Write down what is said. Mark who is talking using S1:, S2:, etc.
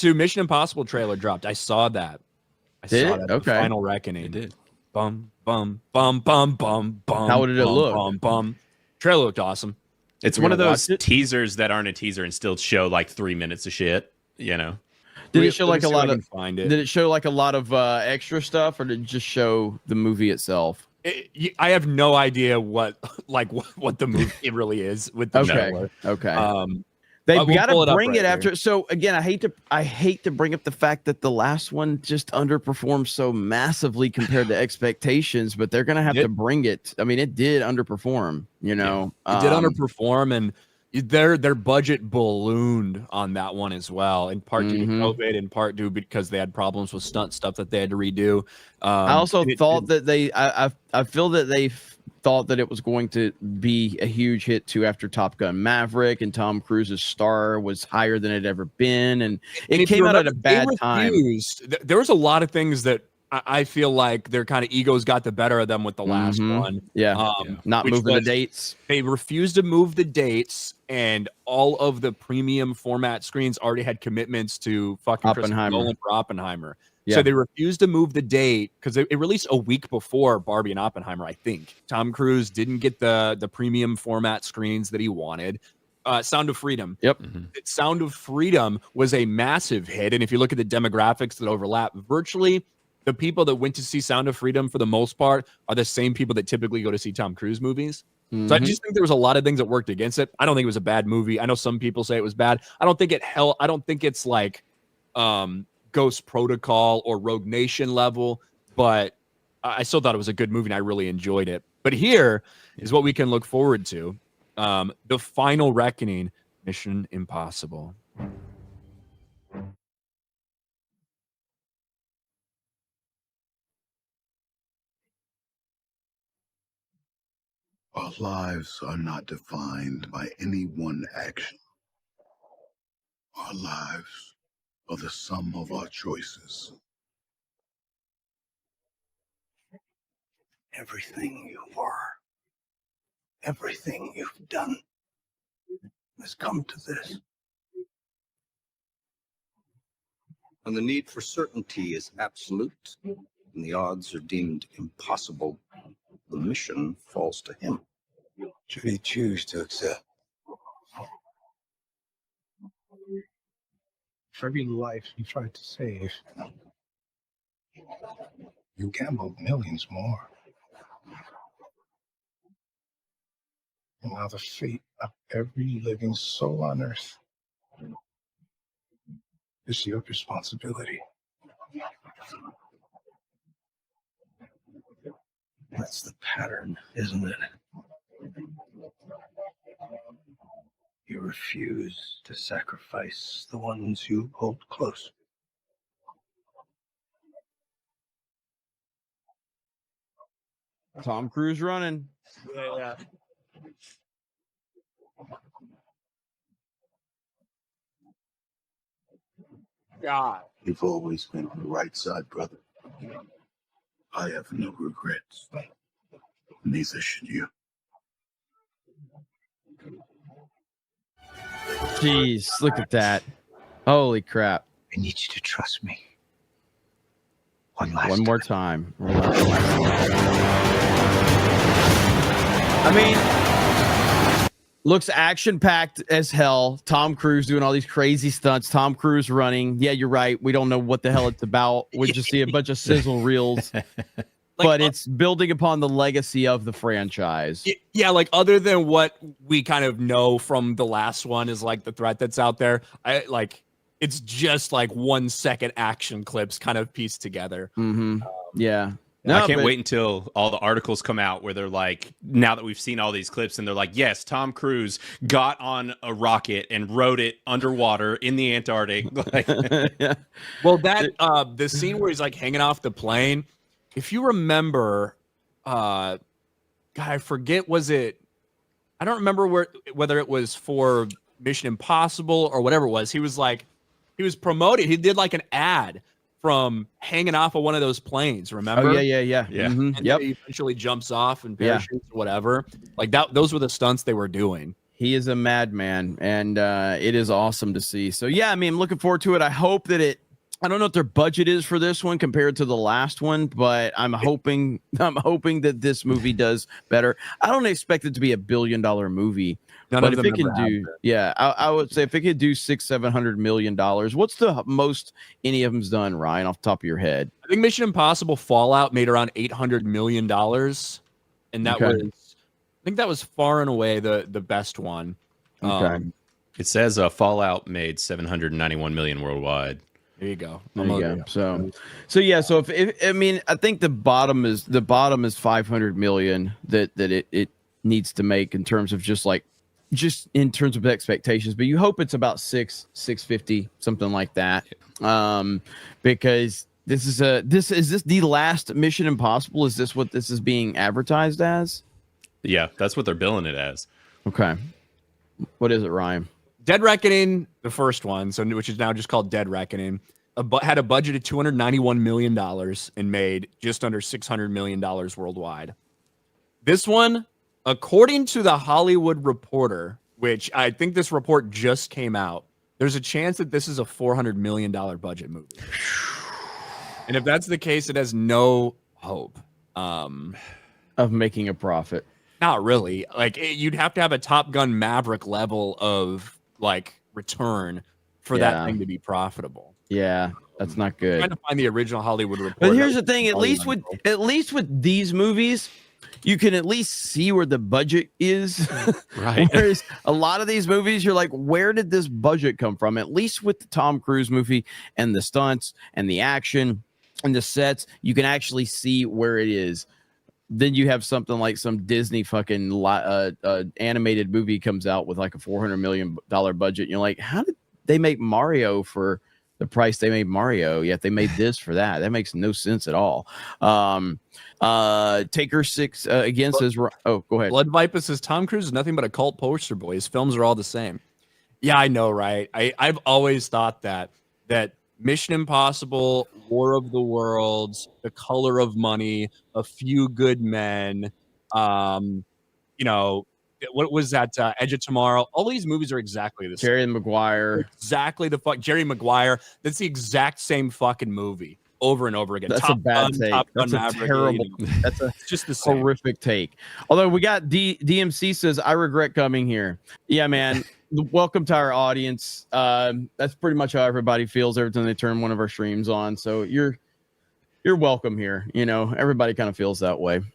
S1: 2 Mission Impossible trailer dropped. I saw that.
S2: Did it? Okay.
S1: The Final Reckoning.
S3: It did.
S1: Bum, bum, bum, bum, bum, bum.
S2: How did it look?
S1: Bum, bum. Trailer looked awesome.
S3: It's one of those teasers that aren't a teaser and still show like 3 minutes of shit, you know?
S2: Did it show like a lot of
S1: find it.
S2: Did it show like a lot of extra stuff, or did it just show the movie itself?
S1: I have no idea what the movie really is with the trailer.
S2: Okay. They've got to bring it after. So again, I hate to bring up the fact that the last one just underperformed so massively compared to expectations, but they're gonna have to bring it. I mean, it did underperform. You know,
S1: it did underperform, and their budget ballooned on that one as well. In part due to COVID, in part due because they had problems with stunt stuff that they had to redo.
S2: I also thought that I feel that they thought that it was going to be a huge hit too after Top Gun Maverick, and Tom Cruise's star was higher than it had ever been, and it came out at a bad time.
S1: There was a lot of things that I feel like their kind of egos got the better of them with the last one.
S2: Not moving the dates.
S1: They refused to move the dates, and all of the premium format screens already had commitments to fucking Christopher Nolan for Oppenheimer. So they refused to move the date because it released a week before Barbie and Oppenheimer, I think. Tom Cruise didn't get the premium format screens that he wanted. Sound of Freedom.
S2: Yep.
S1: Sound of Freedom was a massive hit. And if you look at the demographics that overlap, virtually the people that went to see Sound of Freedom for the most part are the same people that typically go to see Tom Cruise movies. So I just think there was a lot of things that worked against it. I don't think it was a bad movie. I know some people say it was bad. I don't think it's like Ghost Protocol or Rogue Nation level, but I still thought it was a good movie and I really enjoyed it. But here is what we can look forward to. The Final Reckoning, Mission Impossible.
S4: Our lives are not defined by any one action. Our lives are the sum of our choices. Everything you are, everything you've done has come to this.
S5: When the need for certainty is absolute and the odds are deemed impossible, the mission falls to him.
S4: Should he choose to accept?
S6: For every life you tried to save, you gambled millions more. And now the fate of every living soul on earth is your responsibility.
S5: That's the pattern, isn't it? You refuse to sacrifice the ones you hold close.
S2: Tom Cruise running.
S1: Yeah. God.
S4: You've always been on the right side, brother. I have no regrets. Neither should you.
S2: Jeez, look at that. Holy crap.
S5: I need you to trust me. One
S2: more time. I mean, looks action-packed as hell. Tom Cruise doing all these crazy stunts. Tom Cruise running. Yeah, you're right. We don't know what the hell it's about. We just see a bunch of sizzle reels. But it's building upon the legacy of the franchise.
S1: Yeah, like other than what we kind of know from the last one is like the threat that's out there. It's just like 1 second action clips kind of pieced together.
S2: Yeah.
S3: No, I can't wait until all the articles come out where they're like, now that we've seen all these clips, and they're like, yes, Tom Cruise got on a rocket and rode it underwater in the Antarctic.
S2: Yeah.
S1: Well, that the scene where he's like hanging off the plane, if you remember, God, I forget, I don't remember whether it was for Mission Impossible or whatever it was. He was promoted. He did like an ad from hanging off of one of those planes, remember?
S2: Oh, yeah.
S1: And he eventually jumps off and parachutes or whatever. Like that, those were the stunts they were doing.
S2: He is a madman, and it is awesome to see. So yeah, I mean, I'm looking forward to it. I hope that I don't know what their budget is for this one compared to the last one, but I'm hoping that this movie does better. I don't expect it to be $1 billion movie, but if it can do, I would say if it could do $600-700 million, what's the most any of them's done, Ryan, off the top of your head?
S1: I think Mission Impossible Fallout made around $800 million, and that was, I think that was far and away the best one.
S2: Okay.
S3: It says Fallout made 791 million worldwide.
S1: There you go.
S2: There you go. So yeah. So if I mean, I think the bottom is 500 million that it needs to make in terms of just in terms of expectations. But you hope it's about 650, something like that. Because this is this the last Mission Impossible? Is this what this is being advertised as?
S3: Yeah, that's what they're billing it as.
S2: Okay. What is it, Ryan?
S1: Dead Reckoning, the first one, which is now just called Dead Reckoning, had a budget of $291 million and made just under $600 million worldwide. This one, according to the Hollywood Reporter, which I think this report just came out, there's a chance that this is a $400 million budget movie. And if that's the case, it has no hope
S2: of making a profit.
S1: Not really. Like you'd have to have a Top Gun Maverick level of return for that thing to be profitable.
S2: Yeah, that's not good.
S1: I'm trying to find the original Hollywood Reporter.
S2: But here's the thing: at least with these movies, you can at least see where the budget is.
S3: Right.
S2: Whereas a lot of these movies, you're like, where did this budget come from? At least with the Tom Cruise movie and the stunts and the action and the sets, you can actually see where it is. Then you have something like some Disney fucking animated movie comes out with like a $400 million budget. And you're like, how did they make Mario for the price they made Mario? Yet they made this for that. That makes no sense at all. Taker 6 again says, oh, go ahead.
S1: Blood Viper says Tom Cruise is nothing but a cult poster boy. His films are all the same. Yeah, I know, right? I've always thought that Mission Impossible, War of the Worlds, The Color of Money, A Few Good Men, what was that? Edge of Tomorrow. All these movies are exactly the same.
S2: Jerry Maguire.
S1: Exactly Jerry Maguire. That's the exact same fucking movie over and over again.
S2: That's a bad take. That's a terrible. That's
S1: just the same.
S2: Horrific take. Although we got DMC says, I regret coming here. Yeah, man. Welcome to our audience. That's pretty much how everybody feels every time they turn one of our streams on. So you're welcome here. Everybody kind of feels that way.